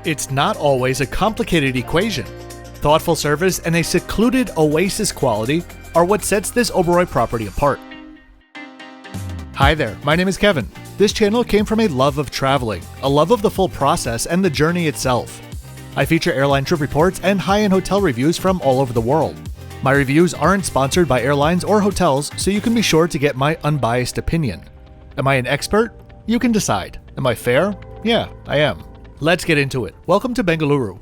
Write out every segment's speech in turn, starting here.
It's not always a complicated equation. Thoughtful service and a secluded oasis quality are what sets this Oberoi property apart. Hi there, my name is Kevin. This channel came from a love of traveling, a love of the full process and the journey itself. I feature airline trip reports and high-end hotel reviews from all over the world. My reviews aren't sponsored by airlines or hotels, so you can be sure to get my unbiased opinion. Am I an expert? You can decide. Am I fair? Yeah, I am. Let's get into it. Welcome to Bengaluru.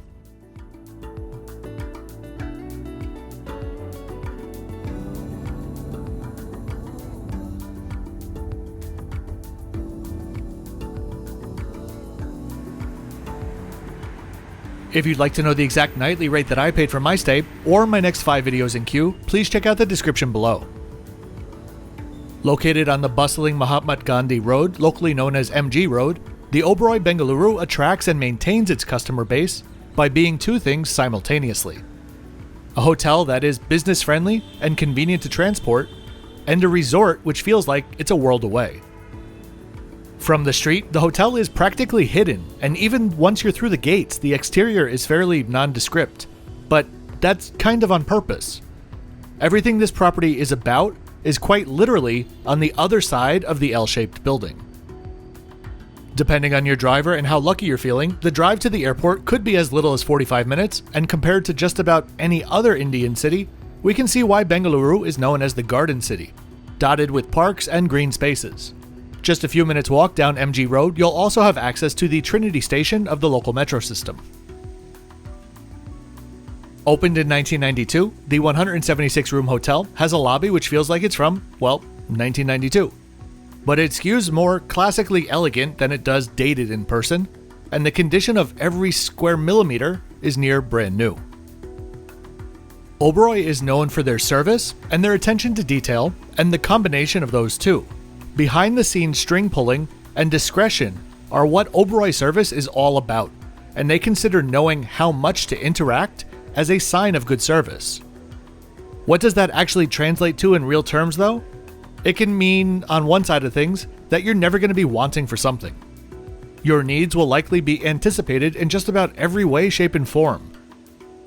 If you'd like to know the exact nightly rate that I paid for my stay, or my next 5 videos in queue, please check out the description below. Located on the bustling Mahatma Gandhi Road, locally known as MG Road, the Oberoi Bengaluru attracts and maintains its customer base by being two things simultaneously. A hotel that is business-friendly and convenient to transport, and a resort which feels like it's a world away. From the street, the hotel is practically hidden, and even once you're through the gates, the exterior is fairly nondescript. But that's kind of on purpose. Everything this property is about is quite literally on the other side of the L-shaped building. Depending on your driver and how lucky you're feeling, the drive to the airport could be as little as 45 minutes, and compared to just about any other Indian city, we can see why Bengaluru is known as the Garden City, dotted with parks and green spaces. Just a few minutes walk down MG Road, you'll also have access to the Trinity station of the local metro system. Opened in 1992, the 176-room hotel has a lobby which feels like it's from, well, 1992. But it skews more classically elegant than it does dated in person, and the condition of every square millimeter is near brand new. Oberoi is known for their service and their attention to detail, and the combination of those two, behind-the-scenes string pulling and discretion, are what Oberoi service is all about, and they consider knowing how much to interact as a sign of good service. What does that actually translate to in real terms, though? It can mean, on one side of things, that you're never going to be wanting for something. Your needs will likely be anticipated in just about every way, shape, and form.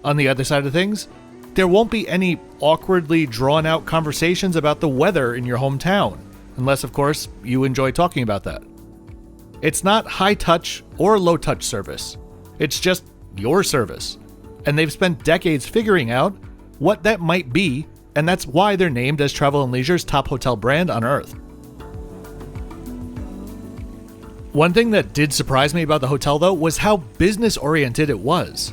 On the other side of things, there won't be any awkwardly drawn-out conversations about the weather in your hometown, unless, of course, you enjoy talking about that. It's not high-touch or low-touch service. It's just your service. And they've spent decades figuring out what that might be, and that's why they're named as Travel + Leisure's top hotel brand on Earth. One thing that did surprise me about the hotel, though, was how business-oriented it was.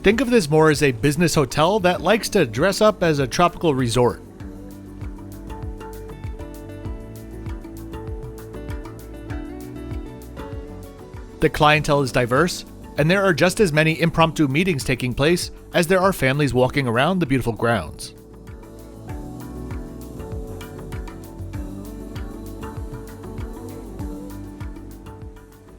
Think of this more as a business hotel that likes to dress up as a tropical resort. The clientele is diverse, and there are just as many impromptu meetings taking place as there are families walking around the beautiful grounds.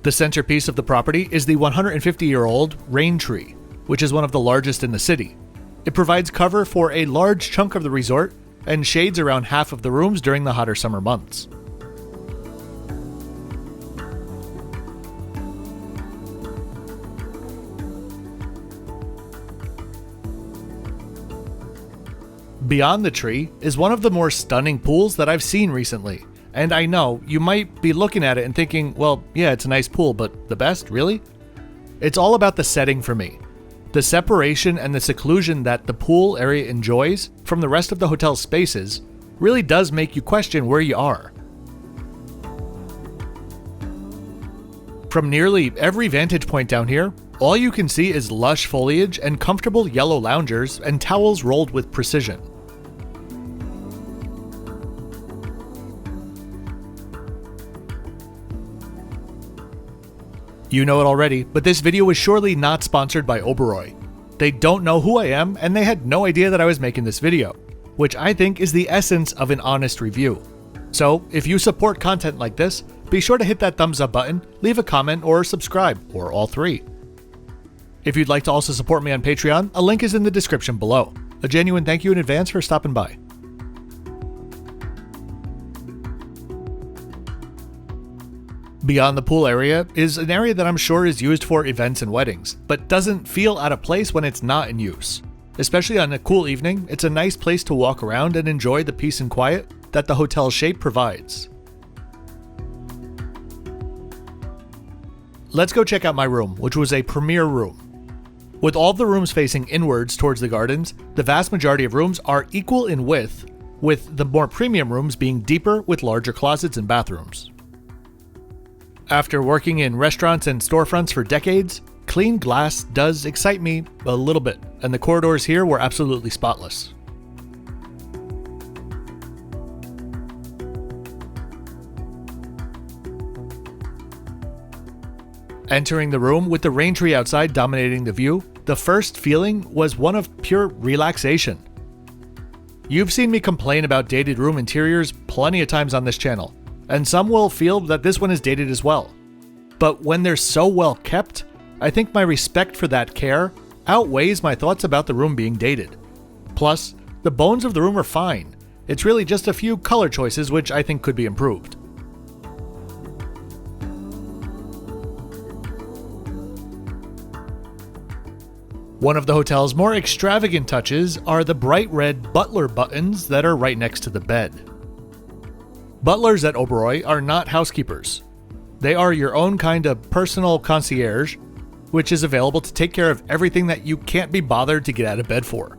The centerpiece of the property is the 150-year-old Raintree, which is one of the largest in the city. It provides cover for a large chunk of the resort and shades around half of the rooms during the hotter summer months. Beyond the tree is one of the more stunning pools that I've seen recently. And I know, you might be looking at it and thinking, well, yeah, it's a nice pool, but the best, really? It's all about the setting for me. The separation and the seclusion that the pool area enjoys from the rest of the hotel's spaces really does make you question where you are. From nearly every vantage point down here, all you can see is lush foliage and comfortable yellow loungers and towels rolled with precision. You know it already, but this video is surely not sponsored by Oberoi. They don't know who I am, and they had no idea that I was making this video, which I think is the essence of an honest review. So, if you support content like this, be sure to hit that thumbs up button, leave a comment, or subscribe, or all three. If you'd like to also support me on Patreon, a link is in the description below. A genuine thank you in advance for stopping by. Beyond the pool area is an area that I'm sure is used for events and weddings, but doesn't feel out of place when it's not in use. Especially on a cool evening, it's a nice place to walk around and enjoy the peace and quiet that the hotel's shape provides. Let's go check out my room, which was a premier room. With all of the rooms facing inwards towards the gardens, the vast majority of rooms are equal in width, with the more premium rooms being deeper with larger closets and bathrooms. After working in restaurants and storefronts for decades, clean glass does excite me a little bit, and the corridors here were absolutely spotless. Entering the room with the Raintree outside dominating the view, the first feeling was one of pure relaxation. You've seen me complain about dated room interiors plenty of times on this channel, and some will feel that this one is dated as well. But when they're so well kept, I think my respect for that care outweighs my thoughts about the room being dated. Plus, the bones of the room are fine. It's really just a few color choices which I think could be improved. One of the hotel's more extravagant touches are the bright red Butler buttons that are right next to the bed. Butlers at Oberoi are not housekeepers. They are your own kind of personal concierge, which is available to take care of everything that you can't be bothered to get out of bed for.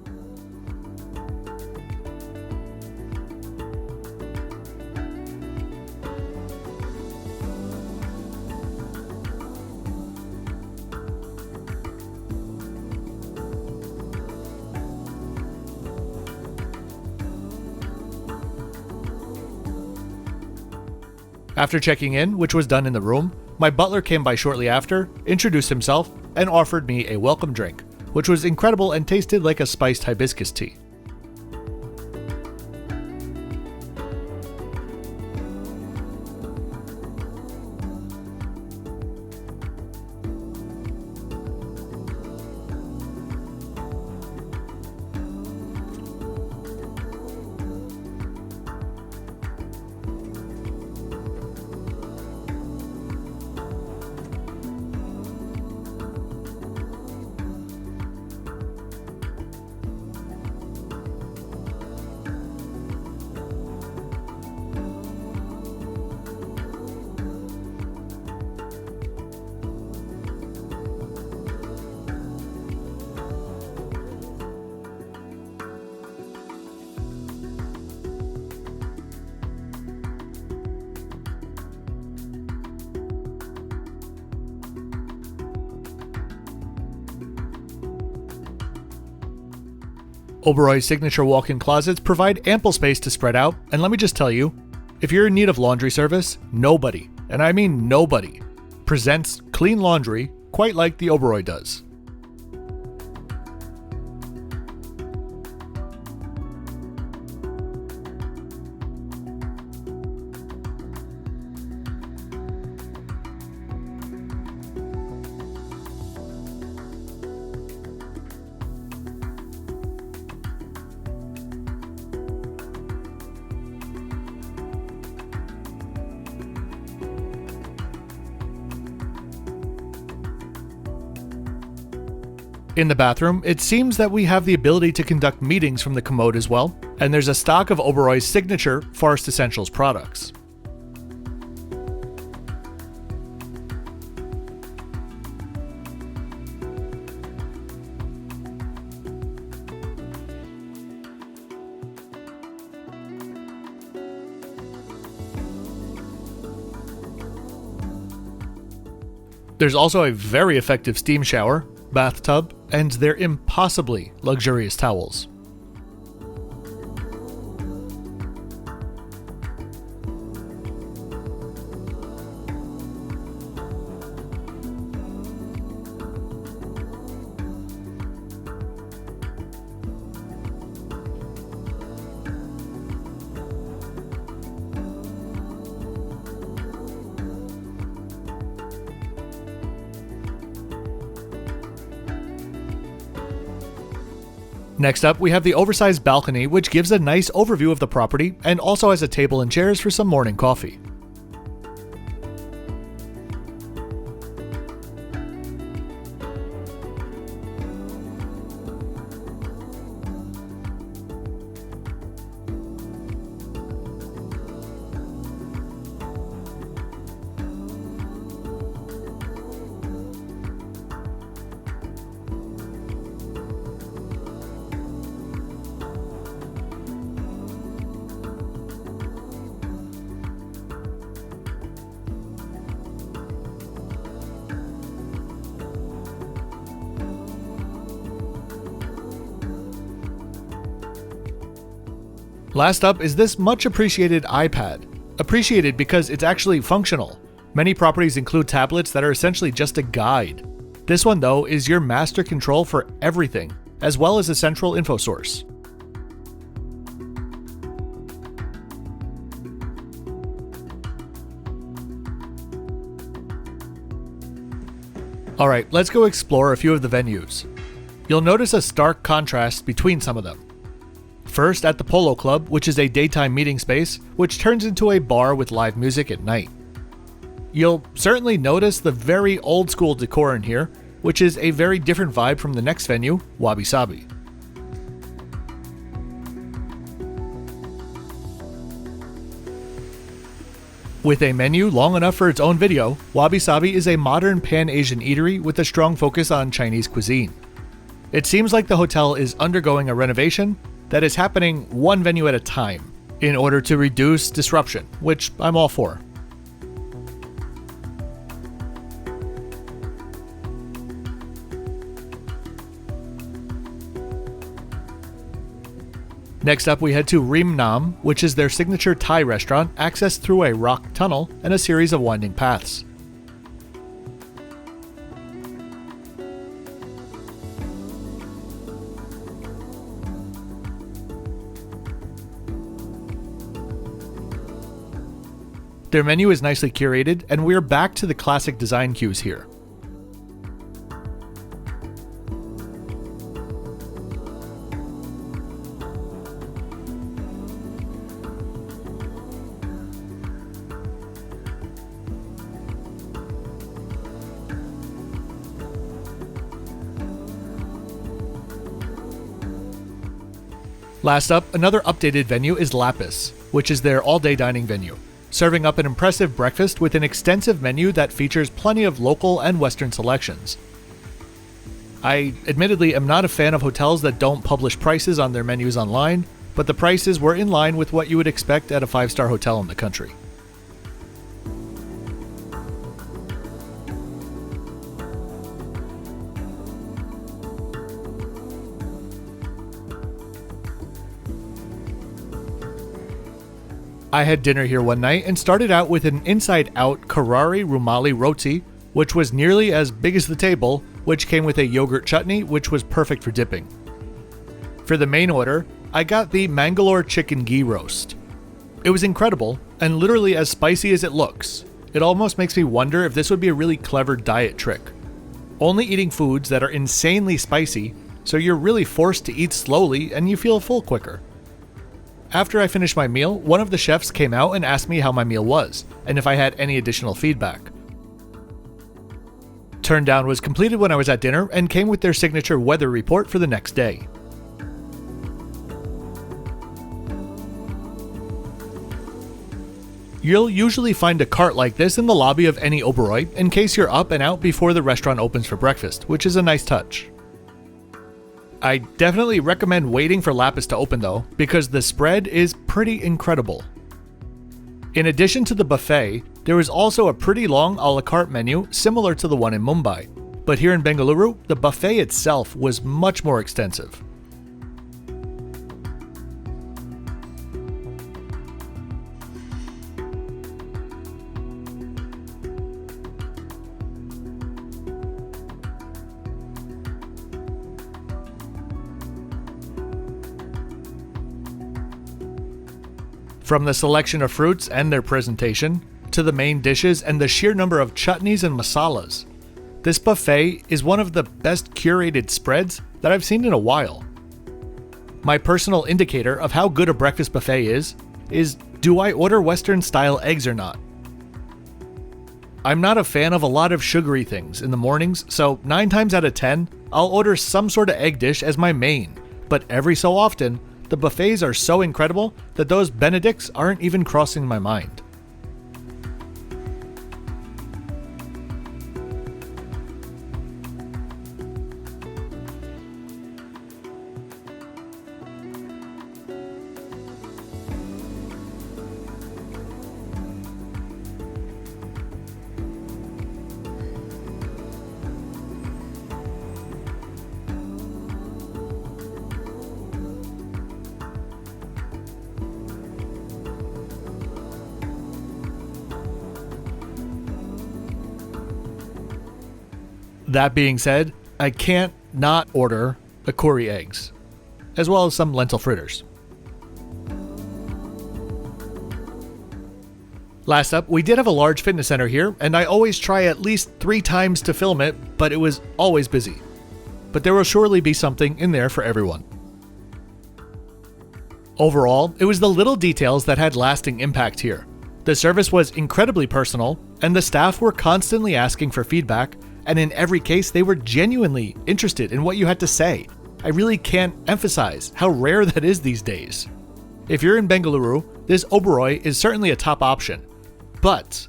After checking in, which was done in the room, my butler came by shortly after, introduced himself, and offered me a welcome drink, which was incredible and tasted like a spiced hibiscus tea. Oberoi's signature walk-in closets provide ample space to spread out, and let me just tell you, if you're in need of laundry service, nobody, and I mean nobody, presents clean laundry quite like the Oberoi does. In the bathroom, it seems that we have the ability to conduct meetings from the commode as well, and there's a stock of Oberoi's signature Forest Essentials products. There's also a very effective steam shower, bathtub, and their impossibly luxurious towels. Next up, we have the oversized balcony, which gives a nice overview of the property and also has a table and chairs for some morning coffee. Last up is this much appreciated iPad. Appreciated because it's actually functional. Many properties include tablets that are essentially just a guide. This one, though, is your master control for everything, as well as a central info source. Alright, let's go explore a few of the venues. You'll notice a stark contrast between some of them. First, at the Polo Club, which is a daytime meeting space, which turns into a bar with live music at night. You'll certainly notice the very old school decor in here, which is a very different vibe from the next venue, Wabi-Sabi. With a menu long enough for its own video, Wabi-Sabi is a modern Pan-Asian eatery with a strong focus on Chinese cuisine. It seems like the hotel is undergoing a renovation that is happening one venue at a time in order to reduce disruption, which I'm all for. Next up, we head to Naam, which is their signature Thai restaurant, accessed through a rock tunnel and a series of winding paths. Their menu is nicely curated, and we're back to the classic design cues here. Last up, another updated venue is Lapis, which is their all-day dining venue, serving up an impressive breakfast with an extensive menu that features plenty of local and Western selections. I admittedly am not a fan of hotels that don't publish prices on their menus online, but the prices were in line with what you would expect at a 5-star hotel in the country. I had dinner here one night and started out with an inside-out Karari Rumali Roti, which was nearly as big as the table, which came with a yogurt chutney, which was perfect for dipping. For the main order, I got the Mangalore chicken ghee roast. It was incredible, and literally as spicy as it looks. It almost makes me wonder if this would be a really clever diet trick. Only eating foods that are insanely spicy, so you're really forced to eat slowly and you feel full quicker. After I finished my meal, one of the chefs came out and asked me how my meal was, and if I had any additional feedback. Turndown was completed when I was at dinner and came with their signature weather report for the next day. You'll usually find a cart like this in the lobby of any Oberoi in case you're up and out before the restaurant opens for breakfast, which is a nice touch. I definitely recommend waiting for Lapis to open though, because the spread is pretty incredible. In addition to the buffet, there is also a pretty long a la carte menu similar to the one in Mumbai, but here in Bengaluru, the buffet itself was much more extensive. From the selection of fruits and their presentation, to the main dishes and the sheer number of chutneys and masalas, this buffet is one of the best curated spreads that I've seen in a while. My personal indicator of how good a breakfast buffet is do I order Western style eggs or not? I'm not a fan of a lot of sugary things in the mornings, so 9 times out of 10, I'll order some sort of egg dish as my main, but every so often, the buffets are so incredible that those Benedicts aren't even crossing my mind. That being said, I can't not order the curry eggs, as well as some lentil fritters. Last up, we did have a large fitness center here, and I always try at least 3 times to film it, but it was always busy. But there will surely be something in there for everyone. Overall, it was the little details that had lasting impact here. The service was incredibly personal, and the staff were constantly asking for feedback, and in every case they were genuinely interested in what you had to say. I really can't emphasize how rare that is these days. If you're in Bengaluru, this Oberoi is certainly a top option. But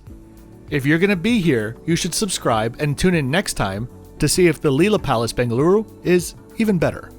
if you're going to be here, you should subscribe and tune in next time to see if the Leela Palace Bengaluru is even better.